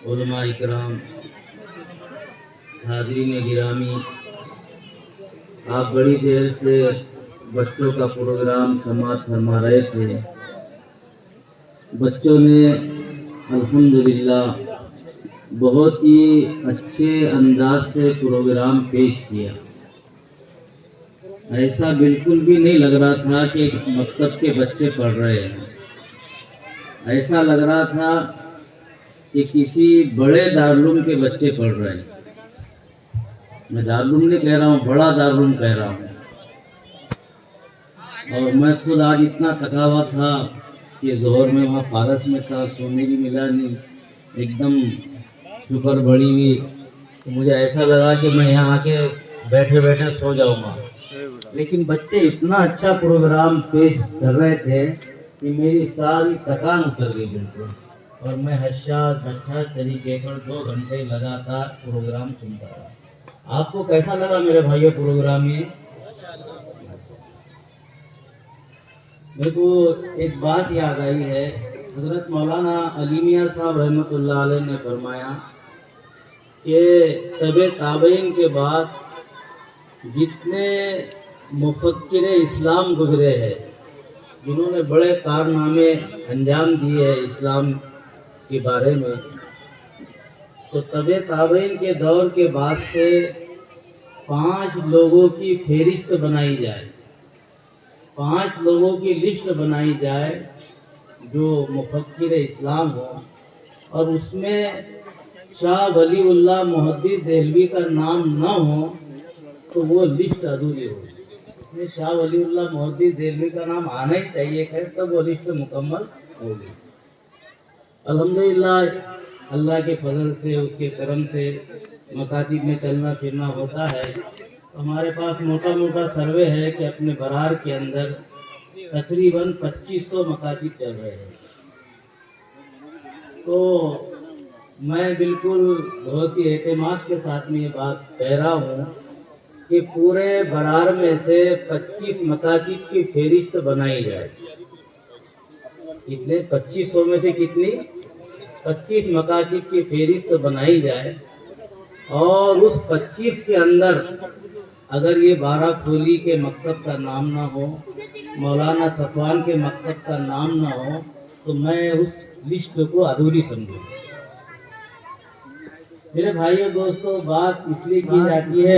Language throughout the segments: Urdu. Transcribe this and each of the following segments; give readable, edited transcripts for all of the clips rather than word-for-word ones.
علماء اکرام، حاضرین گرامی، آپ بڑی دیر سے بچوں کا پروگرام سماعت فرما رہے تھے۔ بچوں نے الحمدللہ بہت ہی اچھے انداز سے پروگرام پیش کیا۔ ایسا بالکل بھی نہیں لگ رہا تھا کہ مکتب کے بچے پڑھ رہے ہیں، ایسا لگ رہا تھا کہ کسی بڑے دارالعلوم کے بچے پڑھ رہے ہیں۔ میں دارالعلوم نہیں کہہ رہا ہوں، بڑا دارالعلوم کہہ رہا ہوں۔ اور میں خود آج اتنا تھکا ہوا تھا کہ ظہر میں وہاں فارس میں تھا، سونے بھی ملا نہیں، ایک دم شکر بڑی ہوئی، تو مجھے ایسا لگا کہ میں یہاں آ کے بیٹھے بیٹھے سو جاؤں گا، لیکن بچے اتنا اچھا پروگرام پیش کر رہے تھے کہ میری ساری تھکان اتر گئی بالکل، اور میں حشاش طریقے پر 2 گھنٹے لگاتار پروگرام سنتا رہا۔ آپ کو کیسا لگا میرے بھائیوں پروگرام یہ؟ میرے کو ایک بات یاد آئی ہے، حضرت مولانا علی میاں صاحب رحمۃ اللہ علیہ نے فرمایا کہ تبع تابعین کے بعد جتنے مفکر اسلام گزرے ہیں، جنہوں نے بڑے کارنامے انجام دیے ہیں اسلام کے بارے میں، تو تبع تابعین کے دور کے بعد سے 5 لوگوں کی فہرست بنائی جائے، 5 لوگوں کی لسٹ بنائی جائے جو مفکر اسلام ہو، اور اس میں شاہ ولی اللہ محدث دہلوی کا نام نہ ہو تو وہ لسٹ ادھوری ہوگی۔ اس میں شاہ ولی اللہ محدث دہلوی کا نام آنا ہی چاہیے کہ تب وہ لسٹ مکمل ہوگی۔ الحمدللہ اللہ کے فضل سے، اس کے کرم سے مکاتب میں چلنا پھرنا ہوتا ہے۔ ہمارے پاس موٹا موٹا سروے ہے کہ اپنے برار کے اندر تقریباً 2500 مکاتب چل رہے ہیں۔ تو میں بالکل بہت ہی اعتماد کے ساتھ میں یہ بات کہہ رہا ہوں کہ پورے برار میں سے 25 مکاتب کی فہرست بنائی جائے۔ کتنے؟ 2500 میں سے کتنی؟ 25 مکاتب کی فہرست بنائی جائے، اور اس 25 کے اندر اگر یہ بارہ کھولی کے مکتب کا نام نہ ہو، مولانا صفوان کے مکتب کا نام نہ ہو، تو میں اس لسٹ کو ادھوری سمجھوں۔ میرے بھائیو دوستو، بات اس لیے کی جاتی ہے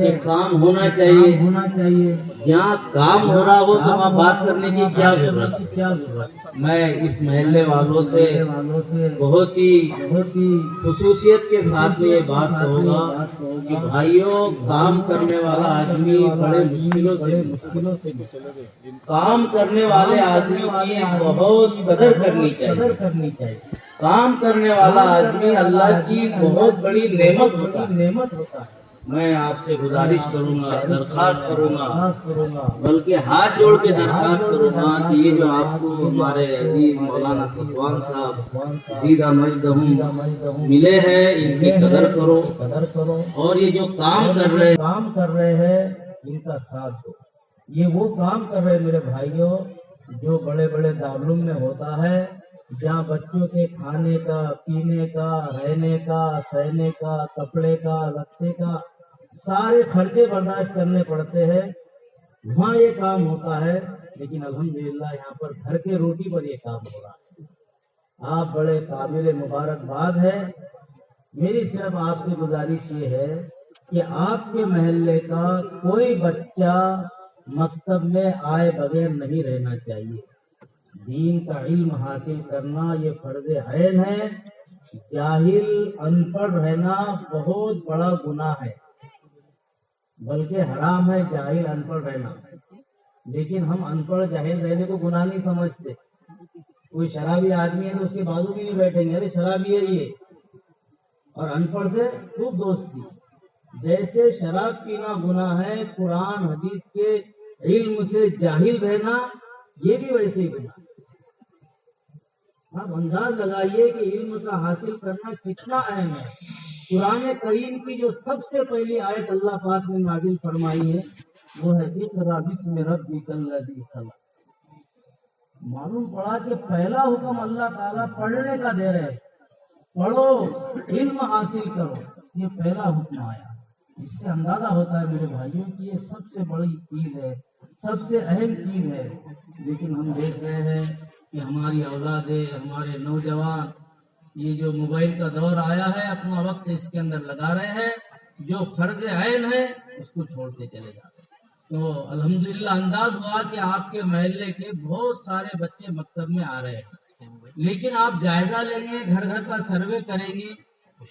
کہ کام ہونا چاہیے۔ جہاں کام ہو رہا ہو تو وہاں بات کرنے کی کیا ضرورت؟ میں اس محلے والوں سے بہت ہی خصوصیت کے ساتھ یہ بات کہوں گا کہ بھائیوں، کام کرنے والا آدمی بڑے مشکلوں سے کام کرنے والے آدمی کی بہت قدر کرنی چاہیے۔ کام کرنے والا آدمی اللہ کی بہت بڑی نعمت ہوتا ہے۔ میں آپ سے گزارش کروں گا، درخواست کروں گا، بلکہ ہاتھ جوڑ کے درخواست کروں گا کہ یہ جو آپ کو ہمارے عزیز مولانا صفوان صاحب زیدہ مجدہم ملے ہیں، ان کی قدر کرو، اور یہ جو کام کر رہے ہیں ان کا ساتھ دو۔ یہ وہ کام کر رہے ہیں میرے بھائیوں جو بڑے بڑے دارالعلوم میں ہوتا ہے، جہاں بچوں کے کھانے کا، پینے کا، رہنے کا، سہنے کا، کپڑے کا، لتے کا سارے خرچے برداشت کرنے پڑتے ہیں، وہاں یہ کام ہوتا ہے۔ لیکن الحمدللہ یہاں پر گھر کے روٹی پر یہ کام ہو رہا ہے۔ آپ بڑے قابل مبارکباد ہے۔ میری صرف آپ سے گزارش یہ ہے کہ آپ کے محلے کا کوئی بچہ مکتب میں آئے بغیر نہیں رہنا چاہیے۔ دین کا علم حاصل کرنا یہ فرض عین ہے۔ جاہل ان پڑھ رہنا بہت بڑا گناہ ہے، بلکہ حرام ہے جاہل ان پڑھ رہنا۔ لیکن ہم ان پڑھ جاہل رہنے کو گناہ نہیں سمجھتے۔ کوئی شرابی آدمی ہے تو اس کے بازو بھی نہیں بیٹھیں گے، ارے شرابی ہے یہ، اور ان پڑھ سے خوب دوستی۔ جیسے شراب پینا گناہ ہے، قرآن حدیث کے علم سے جاہل رہنا یہ بھی ویسے ہی گناہ ہے۔ آپ انداز لگائیے کہ علم کا حاصل کرنا کتنا اہم ہے۔ قرآن کریم کی جو سب سے پہلی آیت اللہ پاک نے نازل فرمائی ہے وہ ہے اقرأ بسم ربک الذی خلق۔ معلوم پڑا کہ پہلا حکم اللہ تعالیٰ پڑھنے کا دے رہے ہیں، پڑھو علم حاصل کرو، یہ پہلا حکم آیا۔ اس سے اندازہ ہوتا ہے میرے بھائیوں کہ یہ سب سے بڑی چیز ہے، سب سے اہم چیز ہے۔ لیکن ہم دیکھ رہے ہیں کہ ہماری اولادیں، ہمارے نوجوان، یہ جو موبائل کا دور آیا ہے، اپنا وقت اس کے اندر لگا رہے ہیں، جو فرض عین ہے اس کو چھوڑتے چلے جاتے ہیں۔ تو الحمدللہ انداز ہوا کہ آپ کے محلے کے بہت سارے بچے مکتب میں آ رہے ہیں، لیکن آپ جائزہ لیں گے، گھر گھر کا سروے کریں گے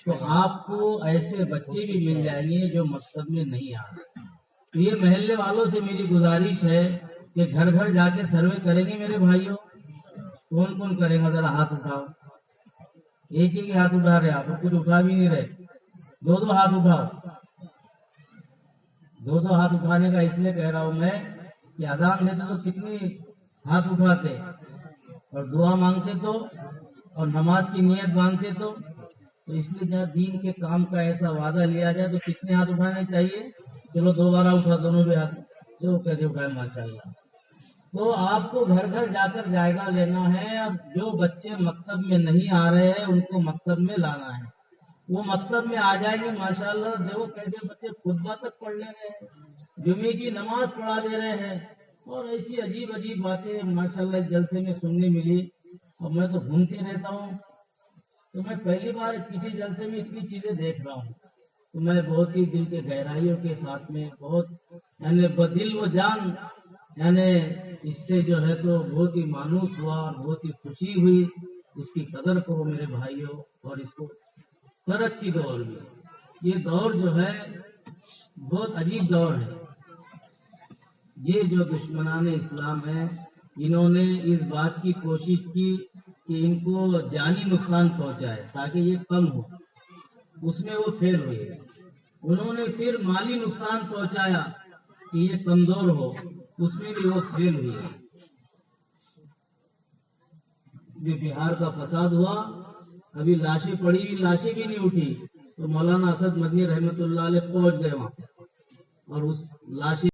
تو آپ کو ایسے بچے بھی مل جائیں گے جو مکتب میں نہیں آ رہے۔ تو یہ محلے والوں سے میری گزارش ہے کہ گھر گھر جا کے سروے کریں گے میرے بھائیوں۔ کون کون کریں گا ذرا ہاتھ اٹھاؤ۔ ایک ہی ہاتھ اٹھا رہے، آپ کچھ اٹھا بھی نہیں رہے، دو دو ہاتھ اٹھاؤ۔ دو دو ہاتھ اٹھانے کا اس لیے کہہ رہا ہوں میں کہ اذان دیتے تو کتنی ہاتھ اٹھاتے اور دعا مانگتے تو اور نماز کی نیت باندھتے تو اس لیے جب دین کے کام کا ایسا وعدہ لیا جائے تو کتنے ہاتھ اٹھانے چاہیے؟ چلو دوبارہ اٹھا، دونوں بھی ہاتھ جو کیسے اٹھائے ماشاءاللہ۔ تو آپ کو گھر گھر جا کر جائزہ لینا ہے، اور جو بچے مکتب میں نہیں آ رہے ہیں ان کو مکتب میں لانا ہے۔ وہ مکتب میں آ جائیں گے ماشاءاللہ، دیکھو کیسے بچے خطبہ تک پڑھ لے رہے ہیں، جمعے کی نماز پڑھا دے رہے ہیں، اور ایسی عجیب عجیب باتیں ماشاءاللہ اس جلسے میں سننے ملی۔ اور میں تو گھومتے رہتا ہوں، تو میں پہلی بار کسی جلسے میں اتنی چیزیں دیکھ رہا ہوں، تو میں بہت ہی دل کے گہرائیوں کے ساتھ میں بہت یعنی بدل و جان یعنی اس سے جو ہے تو بہت ہی مانوس ہوا اور بہت ہی خوشی ہوئی۔ اس کی قدر کرو میرے بھائیوں، اور اس کو ترقی دور بھی، یہ دور جو ہے بہت عجیب دور ہے۔ یہ جو دشمنان اسلام ہیں، انہوں نے اس بات کی کوشش کی کہ ان کو جانی نقصان پہنچائے تاکہ یہ کم ہو، اس میں وہ فیل ہوئے۔ انہوں نے پھر مالی نقصان پہنچایا کہ یہ کمزور ہو، اس میں بھی وہ فیل ہوئے۔ جو بہار کا فساد ہوا، ابھی لاشیں پڑی ہوئی، لاشیں بھی نہیں اٹھی، تو مولانا اسد مدنی رحمت اللہ علیہ پہنچ گئے وہاں اور اس لاشیں